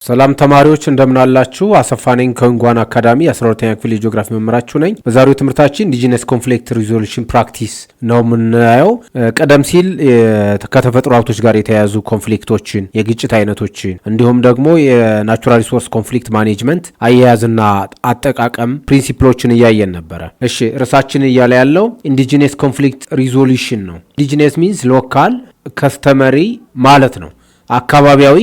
ሰላም ተማሪዎች እንደምን አላችሁ? አሰፋ ነኝ ከእንጓን አካዳሚ 12ኛ ክፍል የጂኦግራፊ መምህራችሁ ነኝ። በዛሬው ትምህርታችን ኢንዲጂነስ ኮንፍሊክት ሪዞሉሽን ፕራክቲስ ነው የምናየው። ቀደም ሲል ከተፈጥሮ ሀብቶች ጋር የተያያዙ ኮንፍሊክቶችን፣ የግጭት አይነቶችን እንዲሁም ደግሞ የናቹራል ሪሶርስ ኮንፍሊክት ማኔጅመንት አያያዝና አጠቃቀም ፕሪንሲፕሎችን እያየን ነበረ። እሺ ርዕሳችን እያለ ያለው ኢንዲጂነስ ኮንፍሊክት ሪዞሉሽን ነው። ኢንዲጂነስ ሚንስ ሎካል ከስተመሪ ማለት ነው። አካባቢያዊ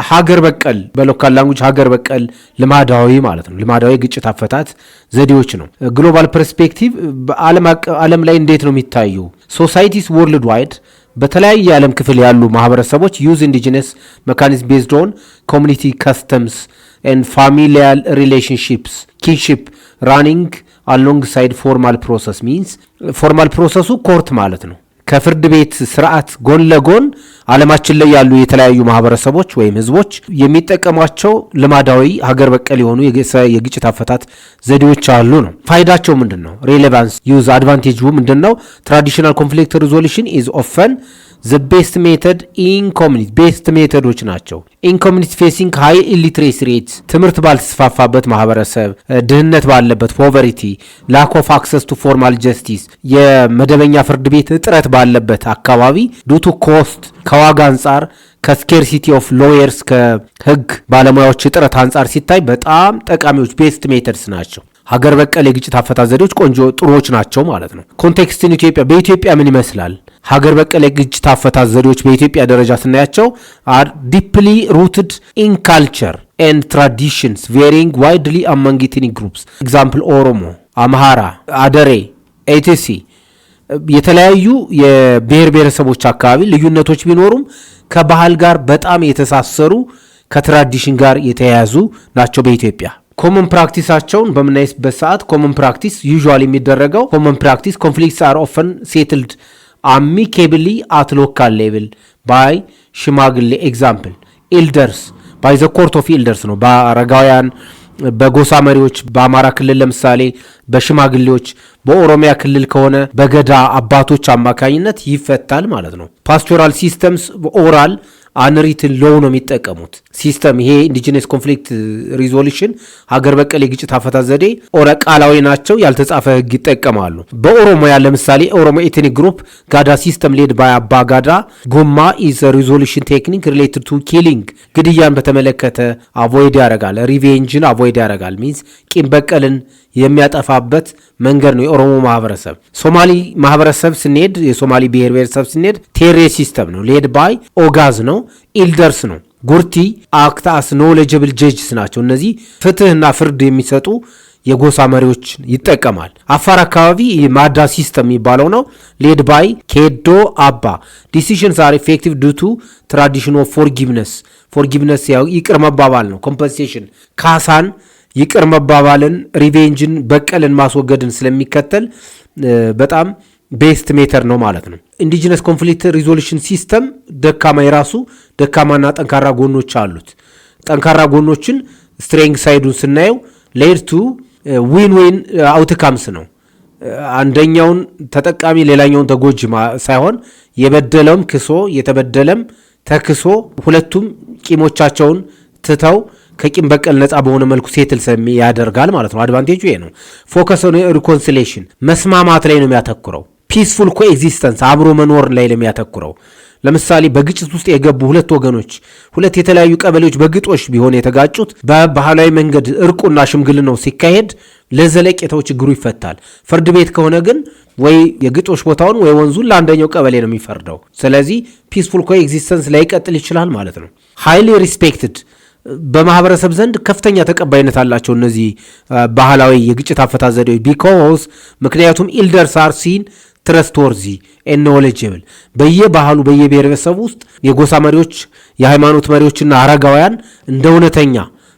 ሀገር በቀል በሎካል ላንጉጅ ሀገር በቀል ልማዳዊ ማለት ነው። ልማዳዊ ግጭት አፈታት ዘዴዎች ነው። ግሎባል ፐርስፔክቲቭ በዓለም ላይ እንዴት ነው የሚታየው? ሶሳይቲስ ወርልድ ዋይድ በተለያየ የዓለም ክፍል ያሉ ማህበረሰቦች ዩዝ ኢንዲጂነስ ሜካኒዝም ቤዝድ ኦን ኮሚኒቲ ከስተምስ ኤንድ ፋሚሊያል ሪሌሽንሺፕስ ኪንሺፕ ራኒንግ አሎንግ ሳይድ ፎርማል ፕሮሰስ ሚንስ ፎርማል ፕሮሰሱ ኮርት ማለት ነው። ከፍርድ ቤት ስርዓት ጎን ለጎን ዓለማችን ላይ ያሉ የተለያዩ ማህበረሰቦች ወይም ህዝቦች የሚጠቀሟቸው ልማዳዊ ሀገር በቀል የሆኑ የግጭት አፈታት ዘዴዎች አሉ ነው። ፋይዳቸው ምንድን ነው? ሬሌቫንስ ዩዝ አድቫንቴጁ ምንድን ነው? ትራዲሽናል ኮንፍሊክት ሪዞሉሽን ኢዝ ኦፈን ዘ ቤስት ሜተድ ኢን ኮሚኒቲ ቤስት ሜተዶች ናቸው። ኢን ኮሚኒቲ ፌሲንግ ሃይ ኢሊትሬሲ ሬትስ ትምህርት ባልተስፋፋበት ማህበረሰብ፣ ድህነት ባለበት ፖቨሪቲ፣ ላክ ኦፍ አክሰስ ቱ ፎርማል ጀስቲስ የመደበኛ ፍርድ ቤት እጥረት ባለበት አካባቢ ዱቱ ኮስት ከዋጋ አንጻር ከስኬርሲቲ ኦፍ ሎየርስ ከህግ ባለሙያዎች እጥረት አንጻር ሲታይ በጣም ጠቃሚዎች ቤስት ሜተድስ ናቸው። ሀገር በቀል የግጭት አፈታት ዘዴዎች ቆንጆ ጥሩዎች ናቸው ማለት ነው። ኮንቴክስትን ኢትዮጵያ በኢትዮጵያ ምን ይመስላል? ሀገር በቀል የግጭት አፈታት ዘዴዎች በኢትዮጵያ ደረጃ ስናያቸው አር ዲፕሊ ሩትድ ኢን ካልቸር ኤንድ ትራዲሽንስ ቬሪንግ ዋይድሊ አመንግ ኢትኒክ ግሩፕስ ኤግዛምፕል ኦሮሞ፣ አምሃራ፣ አደሬ ኤቲሲ የተለያዩ የብሔር ብሔረሰቦች አካባቢ ልዩነቶች ቢኖሩም ከባህል ጋር በጣም የተሳሰሩ ከትራዲሽን ጋር የተያያዙ ናቸው በኢትዮጵያ። ኮመን ፕራክቲሳቸውን በምናይበት ሰዓት ኮመን ፕራክቲስ ዩዥዋሊ የሚደረገው ኮመን ፕራክቲስ ኮንፍሊክትስ አር ኦፈን ሴትልድ አሚኬብሊ አት ሎካል ሌቭል ባይ ሽማግሌ ኤግዛምፕል ኤልደርስ ባይ ዘ ኮርት ኦፍ ኤልደርስ ነው። በአረጋውያን በጎሳ መሪዎች በአማራ ክልል ለምሳሌ በሽማግሌዎች፣ በኦሮሚያ ክልል ከሆነ በገዳ አባቶች አማካኝነት ይፈታል ማለት ነው። ፓስቶራል ሲስተምስ ኦራል አንሪትን ሎው ነው የሚጠቀሙት ሲስተም። ይሄ ኢንዲጂነስ ኮንፍሊክት ሪዞሉሽን ሀገር በቀል የግጭት አፈታት ዘዴ ቃላዊ ናቸው፣ ያልተጻፈ ህግ ይጠቀማሉ። በኦሮሚያ ለምሳሌ ኦሮሞ ኤትኒክ ግሩፕ ጋዳ ሲስተም ሌድ ባይ አባ ጋዳ ጎማ ኢዝ ሪዞሉሽን ቴክኒክ ሪሌትድ ቱ ኪሊንግ ግድያን በተመለከተ አቮይድ ያደርጋል፣ ሪቬንጅን አቮይድ ያደርጋል ሚንስ ቂም በቀልን የሚያጠፋበት መንገድ ነው። የኦሮሞ ማህበረሰብ ሶማሊ ማህበረሰብ ስንሄድ የሶማሊ ብሔር ብሔረሰብ ስንሄድ ቴሬ ሲስተም ነው ሌድ ባይ ኦጋዝ ነው፣ ኢልደርስ ነው። ጉርቲ አክታስ ኖሌጀብል ጀጅስ ናቸው። እነዚህ ፍትህና ፍርድ የሚሰጡ የጎሳ መሪዎች ይጠቀማል። አፋር አካባቢ ማዳ ሲስተም የሚባለው ነው ሌድ ባይ ኬዶ አባ ዲሲዥንስ አር ኢፌክቲቭ ዱ ቱ ትራዲሽን ኦፍ ፎርጊቭነስ ያው ይቅር መባባል ነው። ኮምፐንሴሽን ካሳን ይቅር መባባልን ሪቬንጅን በቀልን ማስወገድን ስለሚከተል በጣም ቤስት ሜተር ነው ማለት ነው። ኢንዲጂነስ ኮንፍሊክት ሪዞሉሽን ሲስተም የራሱ ደካማና ጠንካራ ጎኖች አሉት። ጠንካራ ጎኖችን ስትሬንግ ሳይዱን ስናየው ሌድ ቱ ዊን ዊን አውትካምስ ነው። አንደኛውን ተጠቃሚ ሌላኛውን ተጎጂ ሳይሆን የበደለውም ክሶ የተበደለም ተክሶ ሁለቱም ቂሞቻቸውን ትተው ከቂም በቀል ነፃ በሆነ መልኩ ሴትል ያደርጋል ማለት ነው። አድቫንቴጁ ይሄ ነው። ፎከስ ኦን ሪኮንሲሌሽን መስማማት ላይ ነው የሚያተኩረው። ፒስፉል ኮኤግዚስተንስ አብሮ መኖር ላይ ነው የሚያተኩረው። ለምሳሌ በግጭት ውስጥ የገቡ ሁለት ወገኖች ሁለት የተለያዩ ቀበሌዎች በግጦሽ ቢሆን የተጋጩት በባህላዊ መንገድ እርቁና ሽምግልናው ሲካሄድ ለዘለቄታው ችግሩ ይፈታል። ፍርድ ቤት ከሆነ ግን ወይ የግጦሽ ቦታውን ወይ ወንዙን ለአንደኛው ቀበሌ ነው የሚፈርደው። ስለዚህ ፒስፉል ኮኤግዚስተንስ ላይ ይቀጥል ይችላል ማለት ነው። ሃይሊ ሪስፔክትድ በማህበረሰብ ዘንድ ከፍተኛ ተቀባይነት አላቸው እነዚህ ባህላዊ የግጭት አፈታት ዘዴዎች ቢኮዝ ምክንያቱም ኢልደርስ አር ሲን ትረስትወርዚ ኤንድ ኖሌጀብል በየባህሉ በየብሔረሰቡ ውስጥ የጎሳ መሪዎች የሃይማኖት መሪዎችና አረጋውያን እንደ እውነተኛ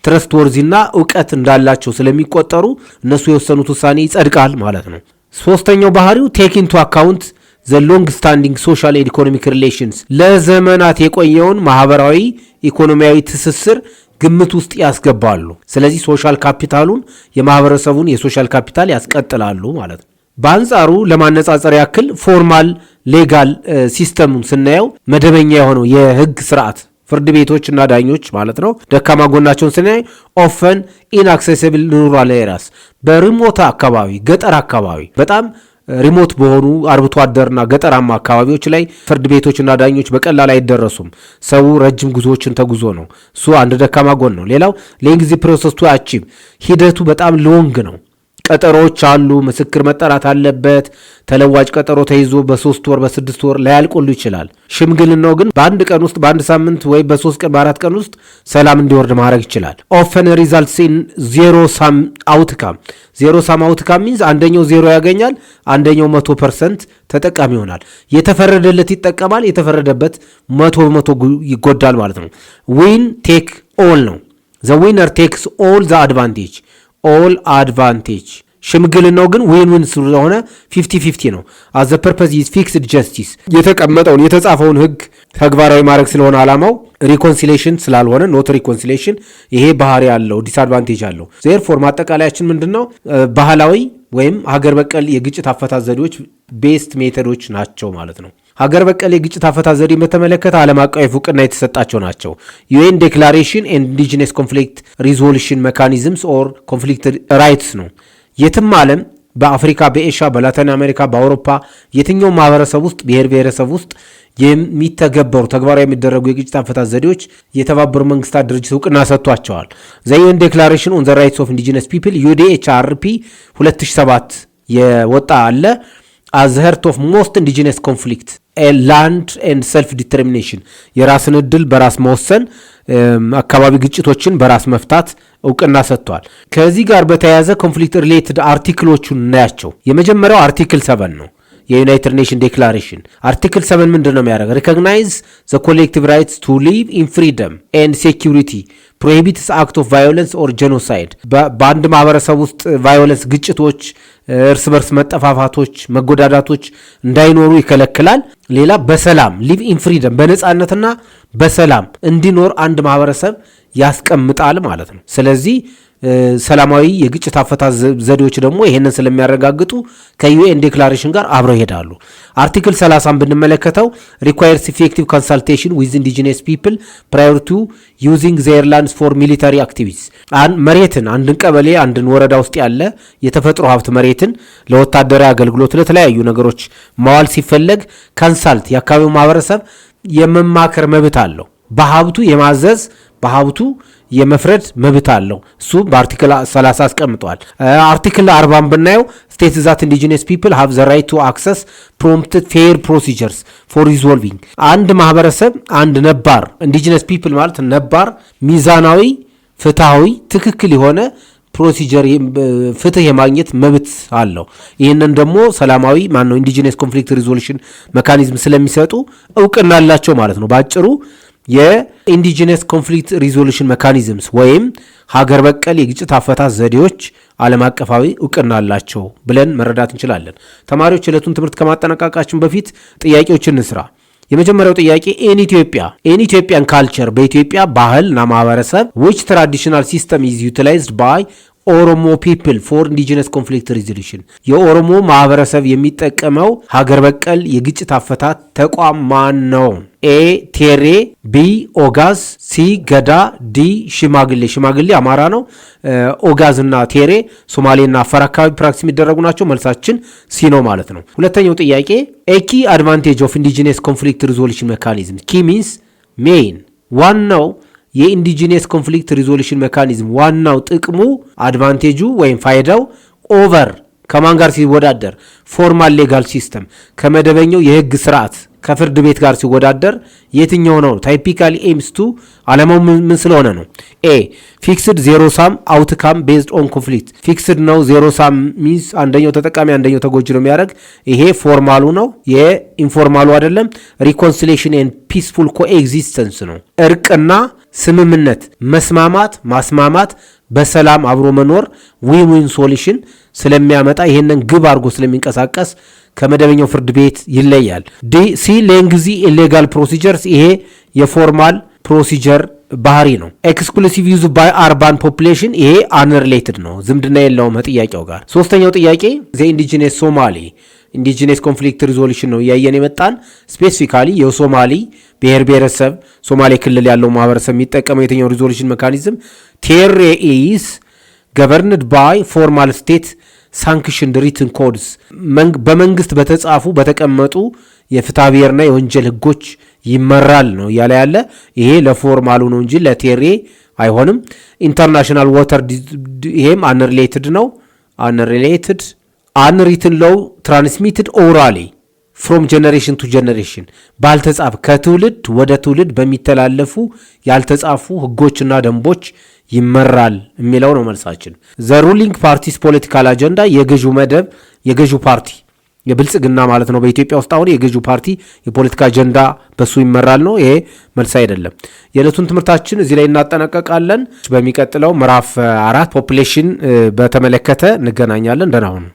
ትረስትወርዚና እውቀት እንዳላቸው ስለሚቆጠሩ እነሱ የወሰኑት ውሳኔ ይጸድቃል ማለት ነው። ሶስተኛው ባህሪው ቴክ ኢንቱ አካውንት ዘ ሎንግ ስታንዲንግ ሶሻል ኤንድ ኢኮኖሚክ ሪሌሽንስ ለዘመናት የቆየውን ማህበራዊ ኢኮኖሚያዊ ትስስር ግምት ውስጥ ያስገባሉ። ስለዚህ ሶሻል ካፒታሉን የማህበረሰቡን የሶሻል ካፒታል ያስቀጥላሉ ማለት ነው። በአንጻሩ ለማነጻጸር ያክል ፎርማል ሌጋል ሲስተሙን ስናየው መደበኛ የሆነው የህግ ስርዓት ፍርድ ቤቶችና ዳኞች ማለት ነው። ደካማ ጎናቸውን ስናይ ኦፈን ኢንአክሴሲብል ሩራል ኤሪያስ በሪሞት አካባቢ ገጠር አካባቢ በጣም ሪሞት በሆኑ አርብቶ አደርና ገጠራማ አካባቢዎች ላይ ፍርድ ቤቶችና ዳኞች በቀላል አይደረሱም። ሰው ረጅም ጉዞዎችን ተጉዞ ነው። እሱ አንድ ደካማ ጎን ነው። ሌላው ሌንግዚ ፕሮሰስ ቱ አቺቭ ሂደቱ በጣም ሎንግ ነው። ቀጠሮዎች አሉ። ምስክር መጠራት አለበት። ተለዋጭ ቀጠሮ ተይዞ በ3 ወር በ6 ወር ላያልቁሉ ይችላል። ሽምግልናው ግን በአንድ ቀን ውስጥ በአንድ ሳምንት ወይ በ3 ቀን በ4 ቀን ውስጥ ሰላም እንዲወርድ ማድረግ ይችላል። ኦፈን ሪዛልትስ ኢን ዜሮ ሳም አውትካም። ዜሮ ሳም አውትካም ሚንስ አንደኛው ዜሮ ያገኛል፣ አንደኛው 100% ተጠቃሚ ይሆናል። የተፈረደለት ይጠቀማል፣ የተፈረደበት 100% ይጎዳል ማለት ነው። ዊን ቴክ ኦል ነው። ዘ ዊነር ቴክስ ኦል ዘ አድቫንቴጅ ኦል አድቫንቴጅ። ሽምግልናው ግን ዊን ዊን ስለሆነ 50-50 ነው። አዘ ፐርፐዝ ኢዝ ፊክስድ ጀስቲስ የተቀመጠውን የተጻፈውን ህግ ተግባራዊ ማድረግ ስለሆነ ዓላማው ሪኮንሲሌሽን ስላልሆነ ኖት ሪኮንሲሌሽን። ይሄ ባህሪ ያለው ዲስአድቫንቴጅ አለው። ዜርፎር ማጠቃለያችን ምንድን ነው? ባህላዊ ወይም ሀገር በቀል የግጭት አፈታት ዘዴዎች ቤስት ሜተዶች ናቸው ማለት ነው። ሀገር በቀል የግጭት አፈታት ዘዴ በተመለከተ ዓለም አቀፍ እውቅና የተሰጣቸው ናቸው። ዩኤን ዴክላሬሽን ኤንድ ኢንዲጂነስ ኮንፍሊክት ሪዞሉሽን ሜካኒዝምስ ኦር ኮንፍሊክት ራይትስ ነው። የትም ዓለም በአፍሪካ፣ በኤሽያ፣ በላቲን አሜሪካ፣ በአውሮፓ የትኛው ማህበረሰብ ውስጥ ብሔር ብሔረሰብ ውስጥ የሚተገበሩ ተግባራዊ የሚደረጉ የግጭት አፈታት ዘዴዎች የተባበሩት መንግስታት ድርጅት እውቅና ሰጥቷቸዋል። ዘ ዩኤን ዴክላሬሽን ኦን ዘ ራይትስ ኦፍ ኢንዲጂነስ ፒፕል ዩዲኤችአርፒ 2007 የወጣ አለ። as the heart of most indigenous conflict land and self determination የራስን ዕድል በራስ መወሰን አካባቢ ግጭቶችን በራስ መፍታት እውቅና ሰጥቷል። ከዚህ ጋር በተያያዘ ኮንፍሊክት ሪሌትድ አርቲክሎቹን እናያቸው። የመጀመሪያው አርቲክል 7 ነው። የዩናይትድ ኔሽን ዴክላሬሽን አርቲክል 7 ምንድን ነው የሚያደርገው? ሪኮግናይዝ ዘ ኮሌክቲቭ ራይትስ ቱ ሊቭ ኢን ፍሪደም ኤንድ ሴኪሪቲ ፕሮሂቢትስ አክት ኦፍ ቫዮለንስ ኦር ጄኖሳይድ። በአንድ ማህበረሰብ ውስጥ ቫዮለንስ፣ ግጭቶች፣ እርስ በርስ መጠፋፋቶች፣ መጎዳዳቶች እንዳይኖሩ ይከለክላል። ሌላ በሰላም ሊቭ ኢን ፍሪደም በነፃነትና በሰላም እንዲኖር አንድ ማህበረሰብ ያስቀምጣል ማለት ነው። ስለዚህ ሰላማዊ የግጭት አፈታት ዘዴዎች ደግሞ ይሄንን ስለሚያረጋግጡ ከዩኤን ዴክላሬሽን ጋር አብረው ይሄዳሉ። አርቲክል 30 ብንመለከተው ሪኳየርስ ኢፌክቲቭ ኮንሳልቴሽን ዊዝ ኢንዲጂነስ ፒፕል ፕራየር ቱ ዩዚንግ ዜር ላንድስ ፎር ሚሊታሪ አክቲቪቲስ። መሬትን አንድን ቀበሌ አንድን ወረዳ ውስጥ ያለ የተፈጥሮ ሀብት መሬትን ለወታደራዊ አገልግሎት ለተለያዩ ነገሮች ማዋል ሲፈለግ ካንሳልት የአካባቢው ማህበረሰብ የመማከር መብት አለው። በሀብቱ የማዘዝ በሀብቱ የመፍረድ መብት አለው። እሱ በአርቲክል 30 አስቀምጧል። አርቲክል 40 ብናየው ስቴትስ ዛት ኢንዲጂነስ ፒፕል ሃቭ ዘ ራይት ቱ አክሰስ ፕሮምፕትድ ፌር ፕሮሲጀርስ ፎር ሪዞልቪንግ። አንድ ማህበረሰብ አንድ ነባር ኢንዲጂነስ ፒፕል ማለት ነባር፣ ሚዛናዊ፣ ፍትሃዊ፣ ትክክል የሆነ ፕሮሲጀር ፍትህ የማግኘት መብት አለው። ይህንን ደግሞ ሰላማዊ ማነው ኢንዲጂነስ ኮንፍሊክት ሪዞሉሽን ሜካኒዝም ስለሚሰጡ እውቅና አላቸው ማለት ነው። ባጭሩ የኢንዲጂነስ ኮንፍሊክት ሪዞሉሽን ሜካኒዝምስ ወይም ሀገር በቀል የግጭት አፈታት ዘዴዎች ዓለም አቀፋዊ እውቅና አላቸው ብለን መረዳት እንችላለን። ተማሪዎች ዕለቱን ትምህርት ከማጠናቀቃችን በፊት ጥያቄዎችን እንስራ። የመጀመሪያው ጥያቄ ኢትዮጵያን ካልቸር በኢትዮጵያ ባህልና ማህበረሰብ which traditional system is utilized by ኦሮሞ ፒፕል ፎር ኢንዲጂነስ ኮንፍሊክት ሪዞሉሽን የኦሮሞ ማህበረሰብ የሚጠቀመው ሀገር በቀል የግጭት አፈታት ተቋም ማን ነው? ኤ ቴሬ፣ ቢ ኦጋዝ፣ ሲ ገዳ፣ ዲ ሽማግሌ አማራ ነው። ኦጋዝ እና ቴሬ ሶማሌና አፋር አካባቢ ፕራክቲስ የሚደረጉ ናቸው። መልሳችን ሲ ነው ማለት ነው። ሁለተኛው ጥያቄ ኪ አድቫንቴጅ ኦፍ ኢንዲጂነስ ኮንፍሊክት ሪዞሉሽን ሜካኒዝም። ኪ ሚንስ ሜይን፣ ዋናው የኢንዲጂነስ ኮንፍሊክት ሪዞሉሽን ሜካኒዝም ዋናው ጥቅሙ አድቫንቴጁ ወይም ፋይዳው ኦቨር ከማን ጋር ሲወዳደር ፎርማል ሌጋል ሲስተም ከመደበኛው የህግ ስርዓት ከፍርድ ቤት ጋር ሲወዳደር የትኛው ነው? ታይፒካሊ ኤምስ ቱ ዓላማው ምን ስለሆነ ነው? ኤ ፊክስድ ዜሮ ሳም አውትካም ቤዝድ ኦን ኮንፍሊክት። ፊክስድ ነው። ዜሮ ሳም ሚንስ አንደኛው ተጠቃሚ አንደኛው ተጎጂ ነው የሚያደርግ። ይሄ ፎርማሉ ነው፣ የኢንፎርማሉ አይደለም። ሪኮንሲሌሽን ኤንድ ፒስፉል ኮኤግዚስተንስ ነው። እርቅና ስምምነት፣ ማስማማት፣ በሰላም አብሮ መኖር ዊን ዊን ሶሉሽን ስለሚያመጣ ይሄንን ግብ አድርጎ ስለሚንቀሳቀስ ከመደበኛው ፍርድ ቤት ይለያል። ሲ ሌንግዚ ኢሌጋል ፕሮሲጀርስ፣ ይሄ የፎርማል ፕሮሲጀር ባህሪ ነው። ኤክስክሉሲቭ ዩዝ ባይ አርባን ፖፑሌሽን፣ ይሄ አንሪሌትድ ነው፣ ዝምድና የለውም ጥያቄው ጋር። ሶስተኛው ጥያቄ ዘ ኢንዲጂነስ ሶማሌ ኢንዲጂነስ ኮንፍሊክት ሪዞሉሽን ነው እያየን የመጣን። ስፔሲፊካሊ የሶማሊ ብሔር ብሔረሰብ ሶማሌ ክልል ያለው ማህበረሰብ የሚጠቀመው የትኛው ሪዞሉሽን ሜካኒዝም ቴሬ ኢዝ ገቨርንድ ባይ ፎርማል ስቴት ሳንክሽንድ ሪትን ኮድስ በመንግስት በተቀመጡ የፍትሐ ብሔርና የወንጀል ህጎች ይመራል ነው እያለ ያለ። ይሄ ለፎርማሉ ነው እንጂ ለቴሬ አይሆንም። ኢንተርናሽናል ዋተር ይሄም አንሪሌትድ ነው። አንሪሌትድ አንሪትን ሎው ትራንስሚትድ ኦራሊ ፍሮም ጀነሬሽን ቱ ጀነሬሽን ባልተጻፈ ከትውልድ ወደ ትውልድ በሚተላለፉ ያልተጻፉ ህጎችና ደንቦች ይመራል የሚለው ነው መልሳችን። ዘ ሩሊንግ ፓርቲስ ፖለቲካል አጀንዳ የገዢው መደብ የገዢው ፓርቲ የብልጽግና ማለት ነው በኢትዮጵያ ውስጥ አሁን የገዢው ፓርቲ የፖለቲካ አጀንዳ በሱ ይመራል ነው። ይሄ መልስ አይደለም። የዕለቱን ትምህርታችን እዚህ ላይ እናጠናቀቃለን። በሚቀጥለው ምዕራፍ 4 ፖፑሌሽን በተመለከተ እንገናኛለን። ደህና ሁኑ።